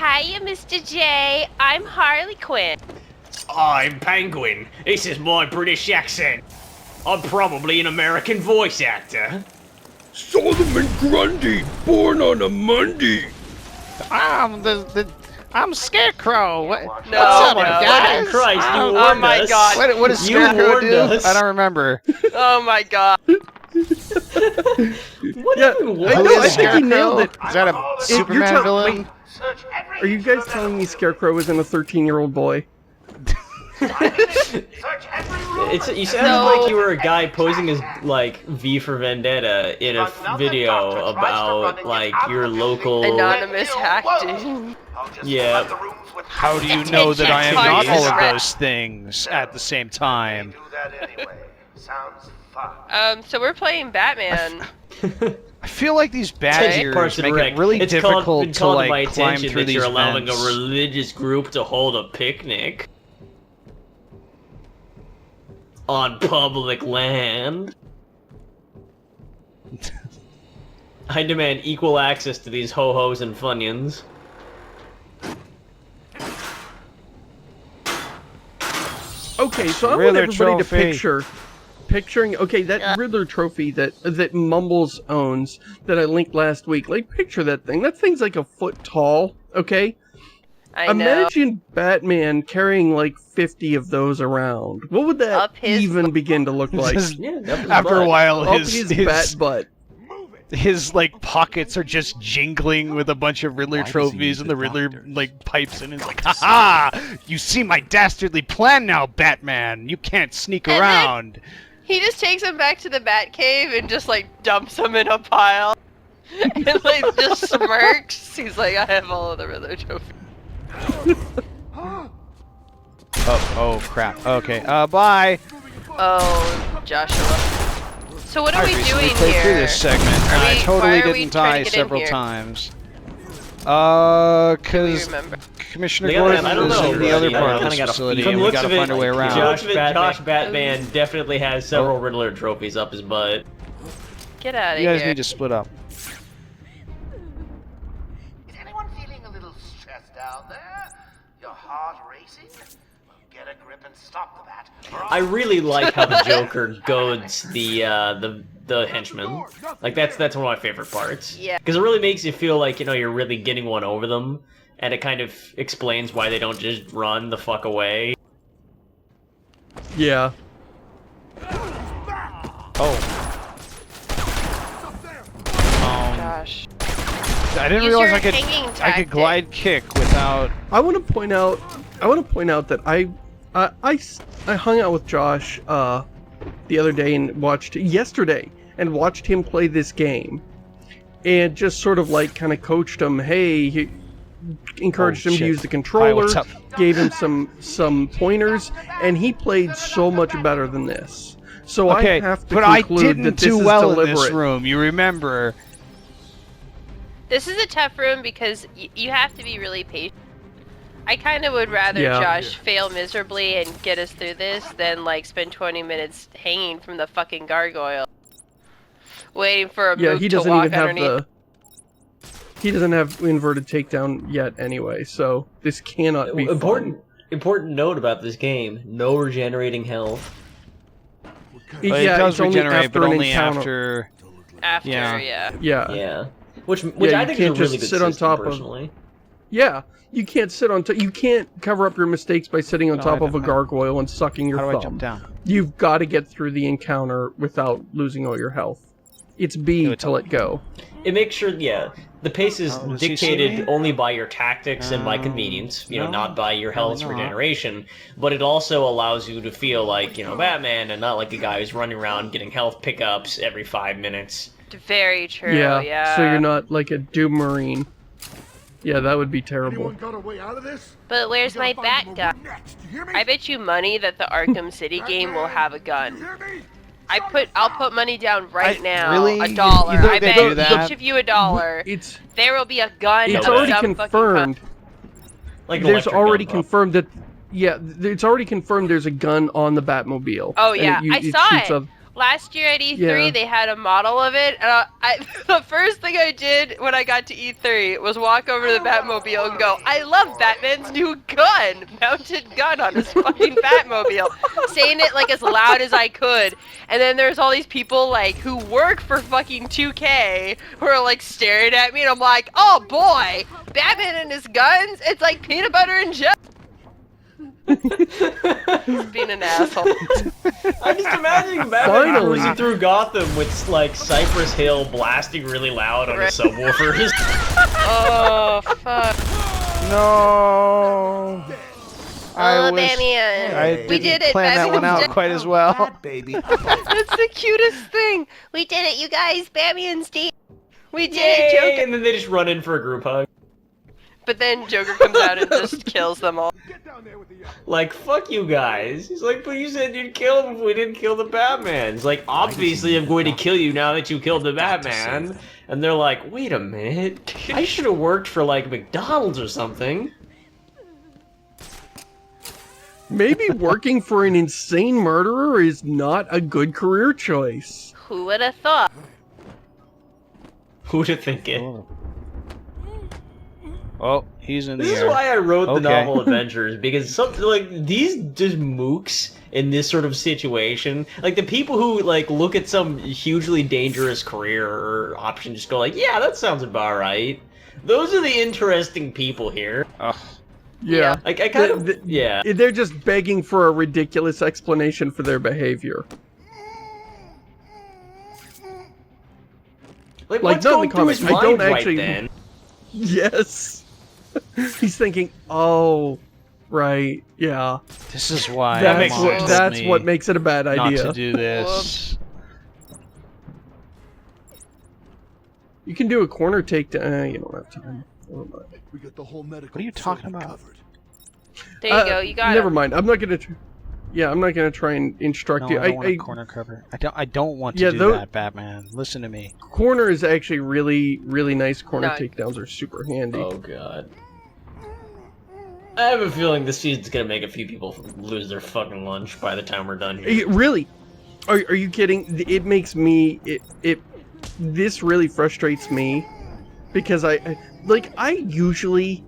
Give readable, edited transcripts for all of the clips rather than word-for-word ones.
Hiya, Mr. J. I'm Harley Quinn. I'm Penguin. This is my British accent. I'm probably an American voice actor. Solomon Grundy, born on a Monday. I'm Scarecrow. No, What's up, guys? Christ, you warned oh my us. god. What does You Scarecrow warned do? us. I don't remember. Oh my god. What Yeah, even I was know, I that? think he nailed it. Is that a Superman villain? Wait, are you guys telling me Scarecrow isn't a 13-year-old boy? You sounded like you were a guy posing as, like, V for Vendetta in a video about, like, your local... Anonymous hacking. Yeah. How do you know that I am not all of those things at the same time? So we're playing Batman. I feel like these badgers Parks and make Rec. it really It's difficult been to called to my like climb attention through that these you're allowing vents. a religious group to hold a picnic on public land. I demand equal access to these ho-hos and funyuns. Okay, so I want Riddler everybody trophy. to picturing, okay, that Riddler trophy that Mumbles owns that I linked last week. Like, picture that thing. That thing's like a foot tall, okay? I know. Imagine Batman carrying like 50 of those around. What would that Up his even begin to look like? Yeah, that was After a butt. while, Up his bat butt. his like pockets are just jingling with a bunch of Riddler trophies, and the Riddler like pipes in and is like, "Ha ha! You see my dastardly plan now, Batman. You can't sneak And then- around." He just takes him back to the Batcave and just like dumps him in a pile. And like just smirks. He's like, I have all of the Riddler trophies. Oh crap. Okay. Bye. Oh, Joshua. So what are we recently doing played here? through this segment, and I why totally are we didn't trying die to get in several here? times. Do we Cause remember? Commissioner They got- Gordon I don't was know, in the other yeah, part I of kinda this got a- facility, from and we looks gotta of it, find a way around. Josh Batman definitely has several Riddler trophies up his butt. Get out of You guys here. need to split up. Is anyone feeling a little stressed out there? Your heart racing? Well, get a grip and stop the bat. I really like how the Joker goads the henchmen. Like that's one of my favorite parts. Yeah. Because it really makes you feel like, you know, you're really getting one over them, and it kind of explains why they don't just run the fuck away. Yeah. Oh. Gosh. I didn't Use realize your I hanging could tactic. glide kick without. I want to point out that I hung out with Josh the other day and watched him play this game, and just sort of like kind of coached him. Hey, he encouraged him shit. to use the Hi, controller, what's up? gave him some pointers, and he played so much better than this. So Okay, I have to but I conclude didn't that this do is well deliberate. in this room. You remember? This is a tough room because you have to be really patient. I kind of would rather Yeah. Josh fail miserably and get us through this than like spend 20 minutes hanging from the fucking gargoyle, waiting for a Yeah, Mook he to doesn't walk even have underneath. He doesn't have inverted takedown yet anyway, so this cannot be fun. Important note about this game: no regenerating health. But it Yeah, does it's only regenerate, after but an only encounter. After, Yeah. yeah. Yeah. Yeah, which Yeah, I you think can't is a really just good sit on system, top of- personally. Yeah, you can't sit on top. You can't cover up your mistakes by sitting on No, top I of a don't- gargoyle and sucking your How do I thumb. jump down? You've got to get through the encounter without losing all your health. It's B to let go. It makes sure, yeah, the pace is Oh, does he see dictated me? only by your tactics and by convenience, you know, no, not by your health's not. regeneration. But it also allows you to feel like, you know, Batman, and not like a guy who's running around getting health pickups every 5 minutes. Very true, Yeah, yeah. so you're not like a Doom Marine. Yeah, that would be terrible. Got a way out of this? But where's my bat gun? I bet you money that the Arkham City game will have a gun. I'll put money down right now. really? $1. You think I they bet do that? each of you $1. It's There will be a gun. it's of already some fucking confirmed. Like an There's electric already gun, bro. confirmed that. Yeah, it's already confirmed. There's a gun on the Batmobile. Oh, and yeah, I it saw shoots it. up- Last year at E3, Yeah. they had a model of it, and the first thing I did when I got to E3 was walk over to the Batmobile and go, I love Batman's new gun! Mounted gun on his fucking Batmobile. Saying it like as loud as I could. And then there's all these people like who work for fucking 2K who are like staring at me, and I'm like, oh boy! Batman and his guns? It's like peanut butter and jelly! He's being an asshole. I'm just imagining Batman cruising through Gotham with like Cypress Hill blasting really loud on his subwoofer. Oh fuck! No. Oh, Batman! I We didn't did it, plan that one Batman's out quite as well. Bad baby. That's the cutest thing. We did it, you guys. Batman's dead. We did Yay! it, Joker. And then they just run in for a group hug. But then Joker comes out and just kills them all. Like, fuck you guys. He's like, but you said you'd kill him if we didn't kill the Batman. He's like, obviously I'm going to kill you now that you killed the Batman. And they're like, wait a minute. I should have worked for, like, McDonald's or something. Maybe working for an insane murderer is not a good career choice. Who would have thought? Who'd have think it? Oh, he's in the This is air. why I wrote the Okay. novel Adventures, because something like these just mooks in this sort of situation, like the people who like look at some hugely dangerous career or option just go like, yeah, that sounds about right. Those are the interesting people here. Ugh. Yeah. Like I kind of yeah. They're just begging for a ridiculous explanation for their behavior. Like, Like, what's not in going the through his comics. I mind don't right actually- then? Yes. He's thinking, oh, right, yeah. This is why That my makes mom sense. told That's me what makes it a bad not idea. to do this. You can do a corner takedown. You don't have time. Never mind. We got the whole medical What are you talking facility about? covered. There you go. You got Never him. mind. I'm not gonna. Yeah, I'm not gonna try and instruct No, you. I don't want a corner cover. I don't want to Yeah, do tho- that, Batman. Listen to me. Corner is actually really, really nice. Corner No. takedowns are super handy. Oh god. I have a feeling this season's gonna make a few people lose their fucking lunch by the time we're done here. Really? Are you kidding? It makes me. This really frustrates me because I usually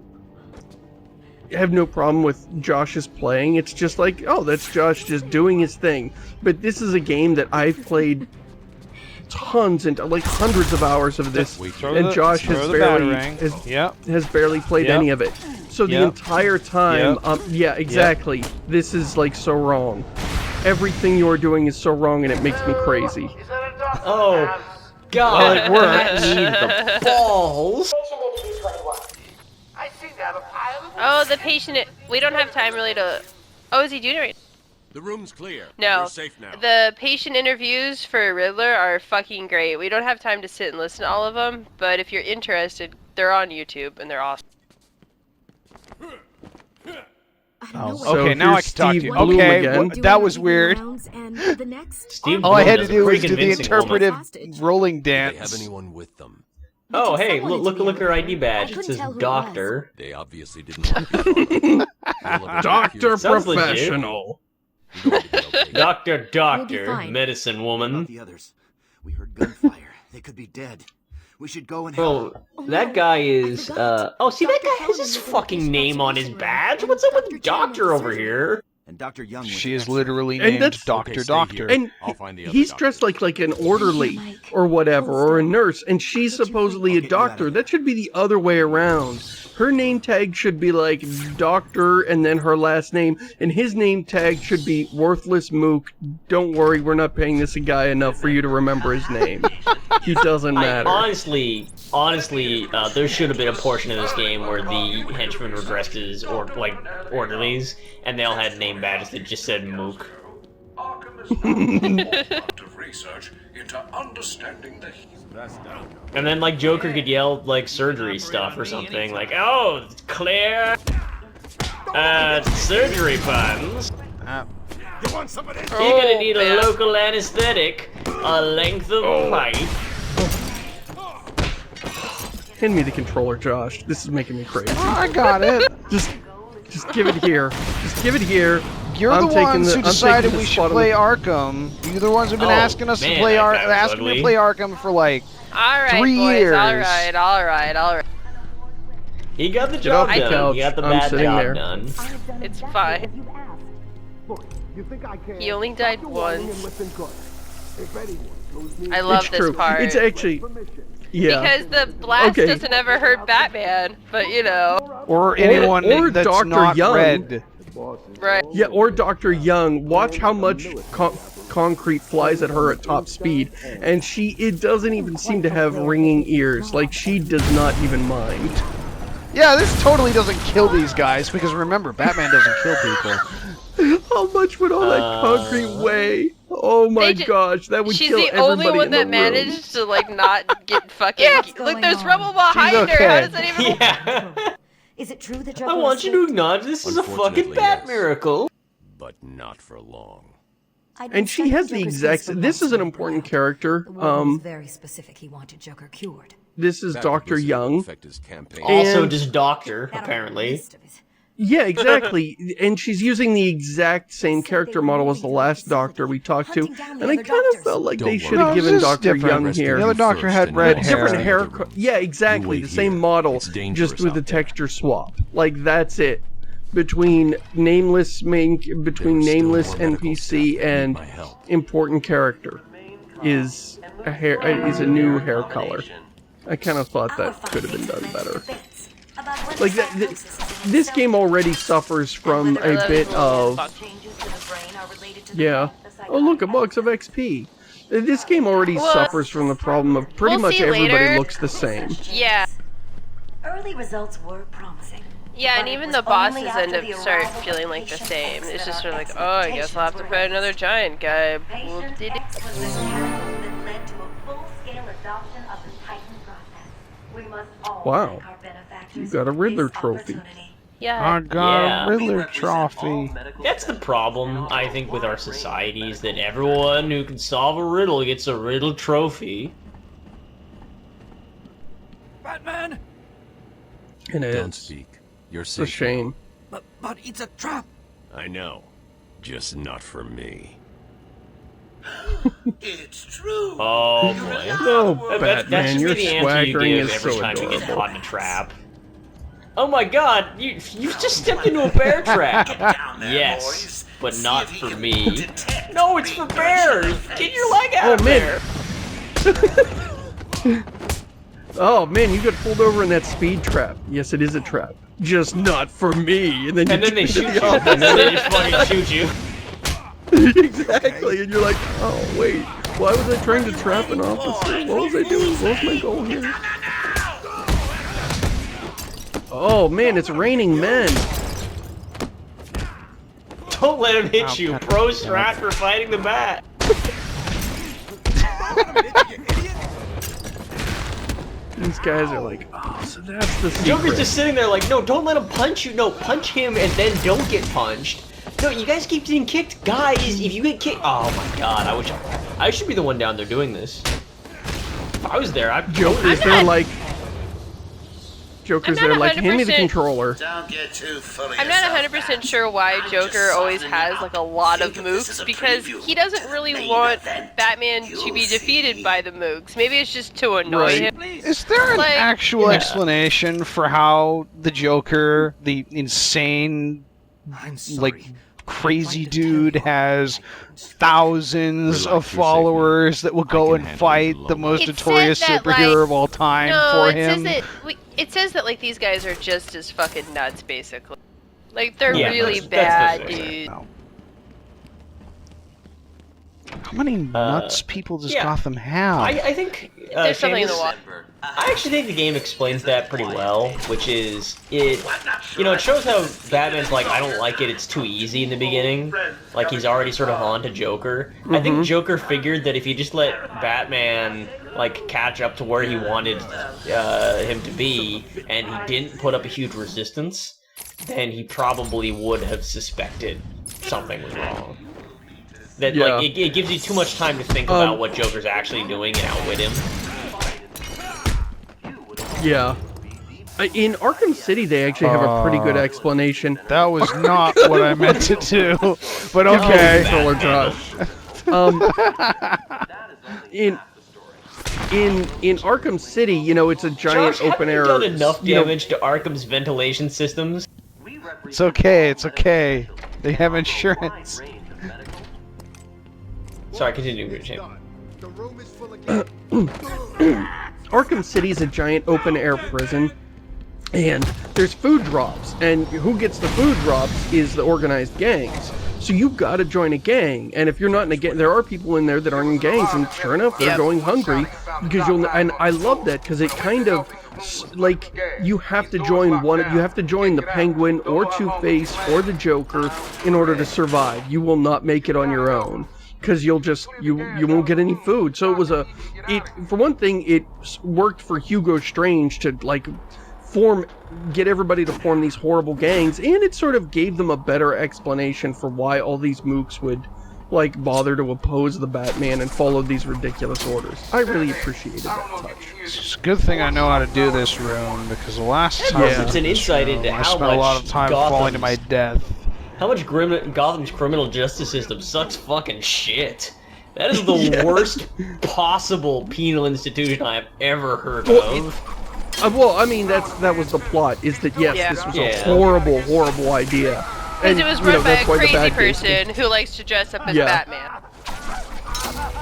have no problem with Josh's playing. It's just like, oh, that's Josh just doing his thing. But this is a game that I've played tons and like hundreds of hours of this, and Josh has barely played Yep. any of it. So the Yep. entire time, Yep. yeah, exactly. This is like so wrong. Everything you're doing is so wrong, and it makes me crazy. Is that a doctor? Oh god, it works. I need the balls. I seem to have a pile of Oh, the patient. We don't have time really to. Oh, is he doing it right? The room's clear. No. You're safe now. The patient interviews for Riddler are fucking great. We don't have time to sit and listen to all of them, but if you're interested, they're on YouTube and they're awesome. So Okay, now I here's can talk to Steve you. Bloom Okay, again. that was weird. Steve All I Bloom had to does a do was pretty do the convincing woman. interpretive rolling Do they have dance. anyone with them? Oh, hey, look at her ID badge. It couldn't says tell who it doctor. They obviously didn't want to be Doctor Sounds legit. Professional. Doctor, fine. medicine About woman. the others. We heard gunfire. They could be dead. We should go and Bro, help. that guy is, forgot. oh, see, that Dr. guy has Hellman his was in the fucking patient name on his observation room, badge. and What's up with Dr. doctor Chan over was here? And Dr. Young was She the is expert. literally And named that's- Doctor Okay, stay Doctor. here. And I'll find the other he's doctor. dressed like an orderly Mike. or whatever, or a nurse, and she's I'll get you supposedly a I'll get you out of doctor. here. That should be the other way around. Her name tag should be like Doctor and then her last name, and his name tag should be Worthless Mook. Don't worry, we're not paying this guy enough for you to remember his name. He doesn't matter. Honestly, there should have been a portion of this game where the henchmen were dressed as orderlies, and they all had name badges that just said Mook. Arkham is now a forefront of research into understanding the And then like Joker could yell like surgery stuff or something, like, "Oh, Claire, surgery funds. You want some of this? You're gonna need a man. local anesthetic, a length of pipe." Hand me the controller, Josh. This is making me crazy. I got it. Just give it here. Just give it here. You're I'm the taking ones the- who I'm taking decided the we should spot on play the- Arkham. You're the ones who've been Oh, asking us man, to play that guy was asking me to ugly. play Arkham for like All right, 3 boys. years. All right, all right, all right. He got the Get job off the done. couch. He got the I'm bad sitting job there. done. It's fine. He only died once. I love It's this true. part. It's actually, yeah. Because the blast Okay. doesn't ever hurt Batman, but you know, or anyone or that's Dr. not Young. red. right? Yeah, or Dr. Young. Watch how much concrete flies at her at top speed, and it doesn't even seem to have ringing ears. Like, she does not even mind. Yeah, this totally doesn't kill these guys because remember, Batman doesn't kill people. How much would all that concrete weigh? Oh my gosh, that would She's kill the everybody only one in the that room. managed to like not get fucking. Look, there's rubble behind her. okay. How does that even? Yeah. Is it true that I want you to acknowledge this is a fucking Unfortunately, bat yes. miracle. But not for long. And she has the exact. This is an important character. Very specific. He wanted Joker cured. This is That Dr. publicity will Young. affect his campaign. Also, And- just doctor, apparently. Yeah, exactly. And she's using the exact same character model as the last Doctor we talked to, and I kind of felt like they Don't should worry. have No, given this is Dr. different. Young here. The other doctor had red hair. Different hair. Yeah, exactly. You The wait same here. model, It's dangerous just with the out there. texture swap. Like, that's it. Between nameless nameless still more medical NPC staff that need and my help. important character is a new hair color. I kind of thought that could have been done better. Like this game already suffers from a bit of yeah. Oh look, a box of XP. This game already Well, suffers from the problem of pretty we'll much see everybody later. looks the same. Yeah, Early results were promising. yeah, and But it even was the bosses only end after up the start arrival of feeling the like the patient same. X It's that just our sort of like, oh, I guess I'll have to fight another giant guy. Patient Whoop-de-doo. X was the catalyst that led to a full-scale adoption of the Titan process. We must all Wow. thank our benefactors You got a for Riddler this trophy. opportunity. Yeah. I got Yeah. a Riddler trophy. That's the problem, I think, with our society, is that everyone who can solve a riddle gets a riddle trophy. Batman! And Don't it's speak. You're a safe. shame. But it's a trap. I know. Just not for me. It's true. Oh boy. Oh, That Batman, should your be the answer you swaggering give is every so time you get adorable. caught in a trap. Oh my god, you just stepped into a bear trap! Down there, Yes, boys. but See not if he for can me. detect No, it's for bears! Get your leg out Oh of man. there! Oh man, you got pulled over in that speed trap. Yes, it is a trap. Just not for me. And then And then they get shoot into you, the and then they just fucking shoot you. Exactly, and you're like, oh wait, why was I trying to trap an officer? What was I doing? What was my goal here? Oh man, it's raining men. Don't let him hit Oh, you. God. Pro strat for fighting the bat. These guys are like, oh, so that's the Joker's secret. just sitting there like, no, don't let him punch you. No, punch him and then don't get punched. No, you guys keep getting kicked. Guys, if you get kicked... Oh my god, I should be the one down there doing this. If I was there, I'd... Joker's I'm there not- like... Joker's I'm not there like, hand me the 100% controller. Don't get too full of I'm not yourself, 100% sure why I'm Joker just always softening has up. like a lot of Think of this as Mooks a because preview. he doesn't really Main want event, Batman to you'll be defeated see. by the Mooks. Maybe it's just to annoy Right. him. Is there an Like, actual yeah. explanation for how the Joker, the insane, I'm sorry. like, crazy dude, has thousands Relax, of you're safe followers that will go can and handle fight it the alone. most It says notorious that, superhero like- of all time No, for it him? says it says that like these guys are just as fucking nuts, basically. Like they're Yeah, really that's bad, the thing. dude. How many nuts people does yeah. Gotham have? I think... There's something in the Seamus, water. I actually think the game explains that pretty well, which is, it shows how Batman's like, I don't like it, it's too easy in the beginning. Like, he's already sort of on to Joker. I think Joker figured that if you just let Batman, like, catch up to where he wanted him to be, and he didn't put up a huge resistance, then he probably would have suspected something was wrong. That, Yeah. like, it gives you too much time to think about what Joker's actually doing and outwit him. Yeah. In Arkham City, they actually have a pretty good explanation. That was not what I meant to do, but okay. Controller Josh. In Arkham City, you know, it's a giant Josh, open air. haven't you done enough damage to Arkham's ventilation systems? It's okay, it's okay. They have insurance. Sorry, continue, Richard. Arkham City is a giant open air prison, and there's food drops, and who gets the food drops is the organized gangs. So you've got to join a gang, and if you're not in a gang, there are people in there that aren't in gangs, and sure enough, they're going hungry because you'll. And I love that because it kind of like you have to join one. You have to join the Penguin or Two-Face or the Joker in order to survive. You will not make it on your own because you'll just you won't get any food. So it was for one thing, it worked for Hugo Strange to like get everybody to form these horrible gangs, and it sort of gave them a better explanation for why all these mooks would like bother to oppose the Batman and follow these ridiculous orders. I really appreciated that touch. It's a good thing I know how to do this room, because the last time It's an insight into I how spent a lot much of time falling to my death. How much Gotham's criminal justice system sucks fucking shit. That is the worst possible penal institution I have ever heard of. Well, I mean, that was the plot, is that yes, this was a horrible, horrible idea. Because it was run by a crazy person who likes to dress up as Batman.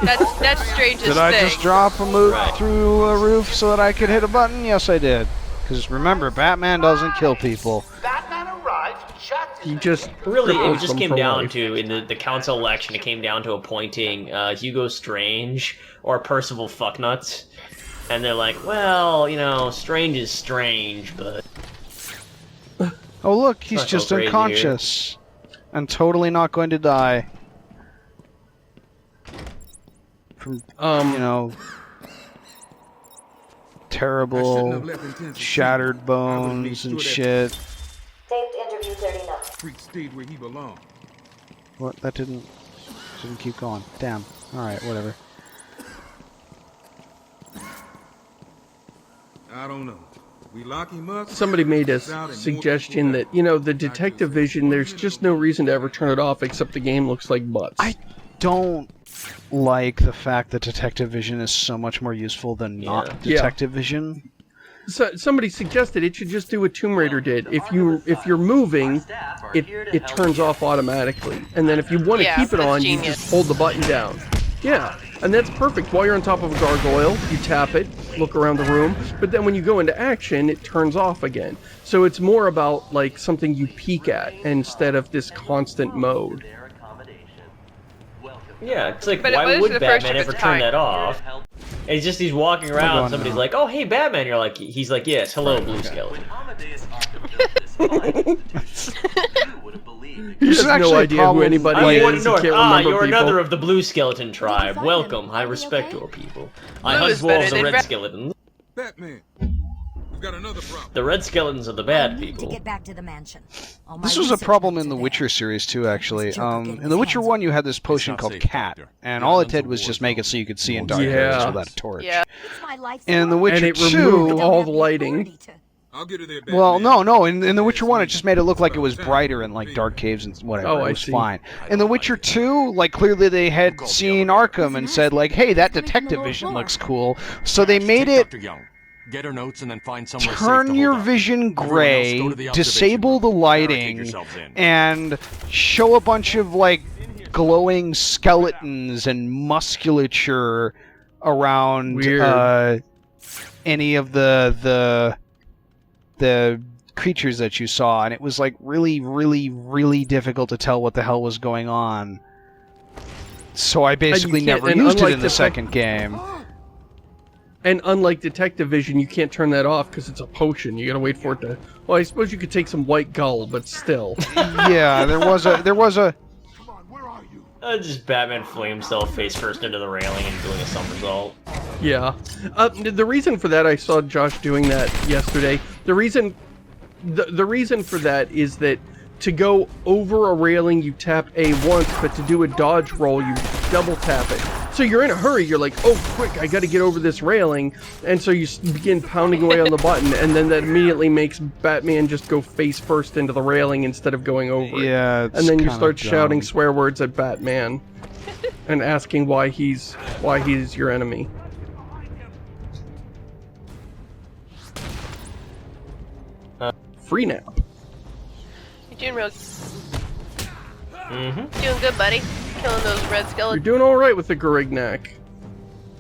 That's Strange's thing. Did I just drop a mook through a roof so that I could hit a button? Yes, I did. Because remember, Batman doesn't kill people. Batman arrived just He just really, it just came down to, in the council election, it came down to appointing Hugo Strange or Percival Fucknuts. And they're like, well, you know, Strange is strange, but... Oh look, he's just unconscious. And totally not going to die. From, you know... terrible, shattered bones and shit. Saved interview 39. Freak stayed where he belonged. What? That didn't keep going. Damn. Alright, whatever. I don't know. We lock him up. Somebody made a suggestion that, you know, the detective vision, there's just no reason to ever turn it off except the game looks like butts. I don't like the fact that detective vision is so much more useful than not detective vision. So, somebody suggested it should just do what Tomb Raider did. If you're moving, it turns off automatically. And then if you want to keep it on, you just hold the button down. Yeah, and that's perfect. While you're on top of a gargoyle, you tap it, look around the room, but then when you go into action, it turns off again. So it's more about like something you peek at instead of this constant mode. Yeah, it's like, why would Batman ever turn that off? It's just he's walking around, and somebody's like, oh, hey, Batman, you're like, he's like, yes, hello, Blue Skeleton. He has no idea who anybody is. He can't remember you're people. another of the Blue Skeleton tribe. Welcome, I respect your people. I hunt wolves and red skeletons. Batman, we've got another problem. The red skeletons are the bad people. To get back to the mansion. This was a problem in the Witcher series too, actually. In the Witcher 1, you had this potion called Cat, and all it did was just make it so you could see in dark areas without a torch. Yeah. And in the Witcher 2, removed all the lighting. I'll get her there, Batman. Well, no. In The Witcher 1, it just made it look like it was brighter in like dark caves and whatever. Oh, it was fine. In The Witcher 2, like clearly they had seen Arkham and said like, "Hey, that detective vision looks cool," so they made it. Get her notes and then find somewhere Turn your vision gray, disable the lighting, and show a bunch of like glowing skeletons and musculature around any of the creatures that you saw, and it was like really, really, really difficult to tell what the hell was going on. So I basically never used it in the second game. And unlike detective vision, you can't turn that off because it's a potion. You gotta wait for it to... Well, I suppose you could take some white gull, but still. Yeah, there was a... Just Batman flinging himself face first into the railing and doing a somersault. Yeah. The reason for that, I saw Josh doing that yesterday. The reason for that is that to go over a railing, you tap A once, but to do a dodge roll, you double tap it. So you're in a hurry. You're like, oh, quick! I got to get over this railing, and so you begin pounding away on the button, and then that immediately makes Batman just go face first into the railing instead of going over it. Yeah, And then you start dumb. shouting swear words at Batman, and asking why he's your enemy. Free nap. You're doing real. Mm-hmm. Doing good, buddy. Killing those red You're skeletons. doing all right with the Garignac.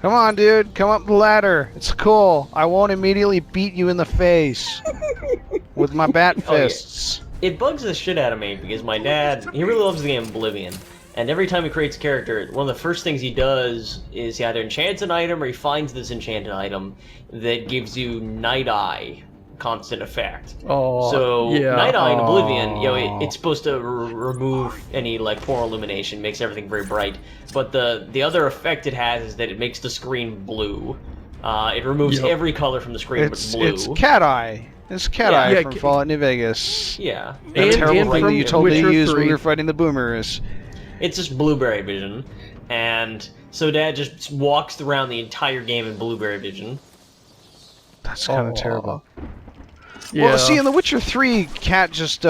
Come on, dude. Come up the ladder. It's cool. I won't immediately beat you in the face with my bat Oh, yeah. fists. It bugs the shit out of me because my dad, he really loves the game Oblivion. And every time he creates a character, one of the first things he does is he either enchants an item or he finds this enchanted item that gives you Night Eye constant effect. Oh, So yeah. Night Eye in Oblivion, it's supposed to remove any like poor illumination, makes everything very bright. But the other effect it has is that it makes the screen blue. It removes Yep. every color from the screen but blue. It's Cat Eye. It's Cat Yeah. Eye Yeah, from ca- Fallout New Vegas. Yeah. That And- terrible and thing from that you told me Witcher to use when 3. we were fighting the boomers. It's just blueberry vision, and so Dad just walks around the entire game in blueberry vision. That's kind of Aw. terrible. Yeah. Well, see, in The Witcher 3, Cat just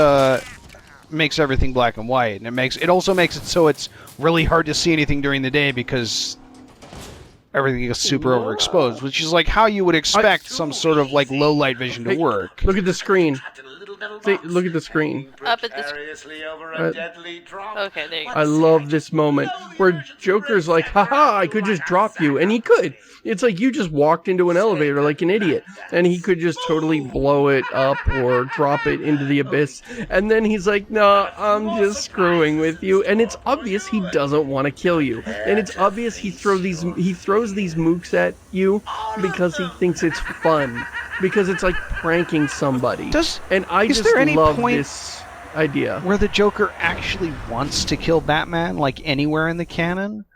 makes everything black and white, and it also makes it so it's really hard to see anything during the day because everything is super overexposed, which is like how you would expect some sort of like low light vision to Hey, work. Look at the screen. See, look at the screen. Up at the Precariously over Uh, a deadly drop. Okay, there you go. I love this moment where Joker's like, haha, I could just drop you. And he could. It's like you just walked into an elevator like an idiot. And he could just totally blow it up or drop it into the abyss. And then he's like, no, I'm just screwing with you. And it's obvious he doesn't want to kill you. And it's obvious he throws these mooks at you because he thinks it's fun. Because it's like pranking somebody. And I is just there any love point this idea. where the Joker actually wants to kill Batman, like anywhere in the canon?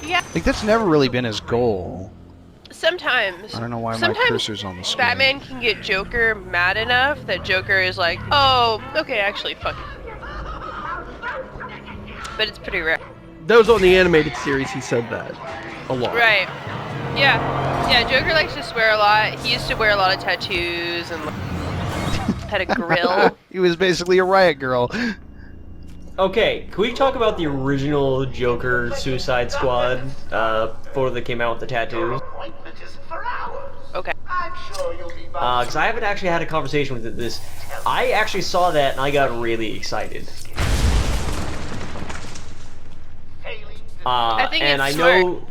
Yeah. Like that's never really been his goal. Sometimes. I don't know why my Sometimes cursor's on the screen. Batman can get Joker mad enough that Joker is like, oh, okay, actually, fuck it. But it's pretty rare. That was on the animated series, he said that a lot. Right. Yeah. Yeah, Joker likes to swear a lot. He used to wear a lot of tattoos and had a grill. He was basically a riot girl. Okay, can we talk about the original Joker Suicide Squad photo that came out with the tattoos? Appointments for hours. Okay. I'm sure you'll be Because I haven't actually had a conversation with this. I actually saw that and I got really excited. I think and it's I smart. know,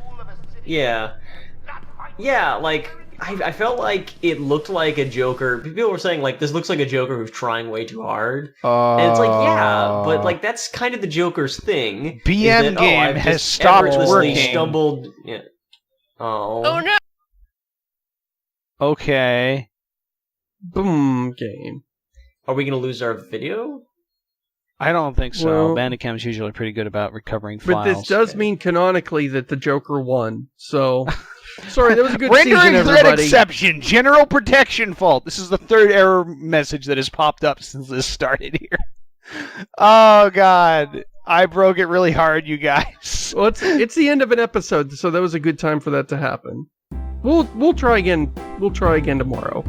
yeah, like I felt like it looked like a Joker. People were saying like this looks like a Joker who's trying way too hard, and it's like yeah, but like that's kind of the Joker's thing. BM is that, game I've has just stopped effortlessly working. Stumbled. Yeah. Oh no! Okay. Boom game. Are we gonna lose our video? I don't think so. Well- Bandicam's usually pretty good about recovering But files. this does mean canonically that the Joker won. So, sorry, that was a good Rendering season, threat everybody. exception. General protection fault. This is the third error message that has popped up since this started here. Oh god, I broke it really hard, you guys. Well, it's the end of an episode, so that was a good time for that to happen. We'll try again. We'll try again tomorrow.